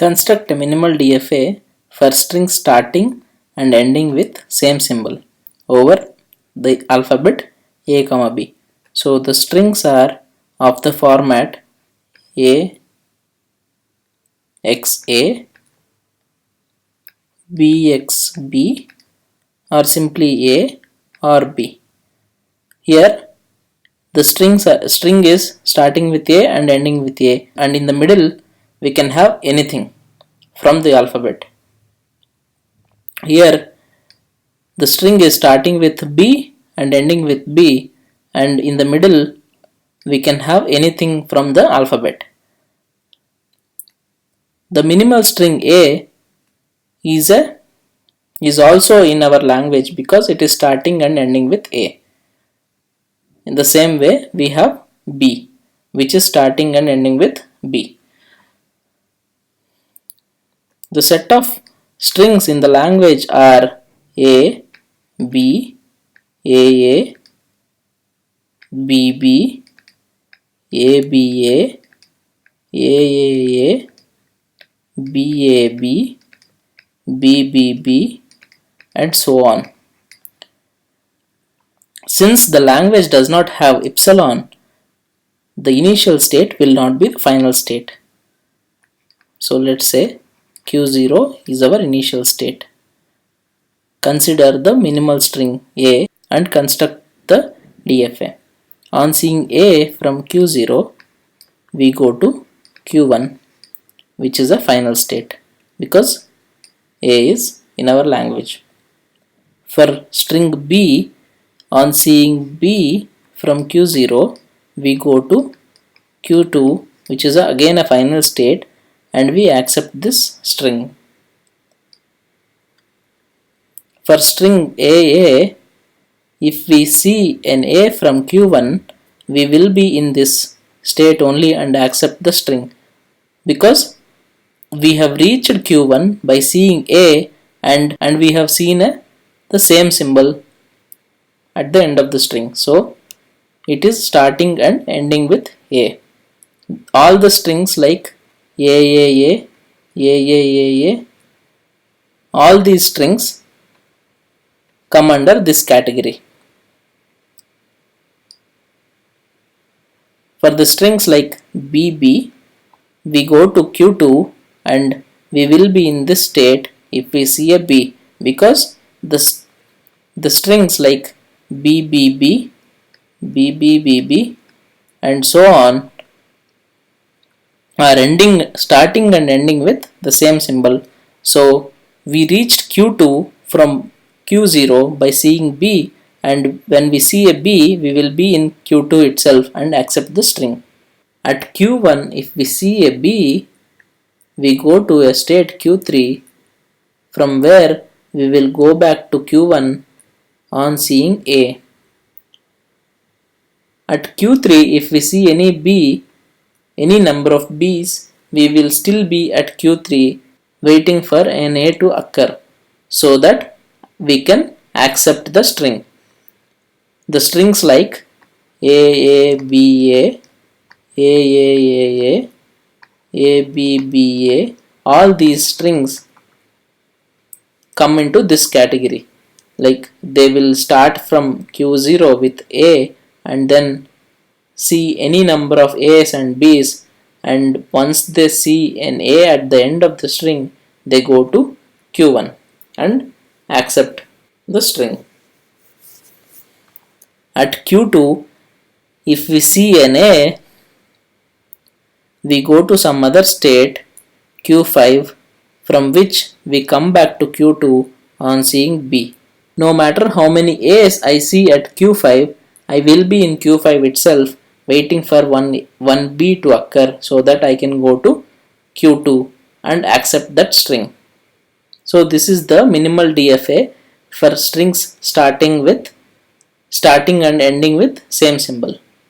Construct a minimal DFA for strings starting and ending with same symbol over the alphabet A, B. So the strings are of the format A, XA, BXB, or simply A or B. Here the string is starting with A and ending with A, and in the middle we can have anything from the alphabet. Here the string is starting with B and ending with B, and in the middle we can have anything from the alphabet. The minimal string A is also in our language because it is starting and ending with A. In the same way we have B, which is starting and ending with B. The set of strings in the language are A, B, AA, BB, ABA, AAA, BAB, BBB, and so on. Since the language does not have epsilon, the initial state will not be the final state. So let's say Q0 is our initial state. Consider the minimal string A and construct the DFA. On seeing A from Q0, we go to Q1, which is a final state because A is in our language. For string B, on seeing B from Q0, we go to Q2, which is again a final state, and we accept this string. For string AA, if we see an A from Q1, we will be in this state only and accept the string because we have reached Q1 by seeing A and we have seen the same symbol at the end of the string. So it is starting and ending with A. All the strings like AAA, AAAA, all these strings come under this category. For the strings like BB, we go to Q2 and we will be in this state if we see a B because the strings like BBB, BBBB, and so on are starting and ending with the same symbol. So we reached Q2 from Q0 by seeing B, and when we see a B, we will be in Q2 itself and accept the string. At Q1, if we see a B, we go to a state Q3, from where we will go back to Q1 on seeing A. At Q3, if we see any B, any number of B's, we will still be at Q3 waiting for an A to occur so that we can accept the string. The strings like AABA, AAAA, ABBA, all these strings come into this category. Like they will start from Q0 with A and then see any number of A's and B's, and once they see an A at the end of the string, they go to Q1 and accept the string. At Q2, if we see an A, we go to some other state Q5, from which we come back to Q2 on seeing B. No matter how many A's I see at Q5, I will be in Q5 itself waiting for one B to occur so that I can go to Q2 and accept that string. So this is the minimal DFA for strings starting and ending with same symbol.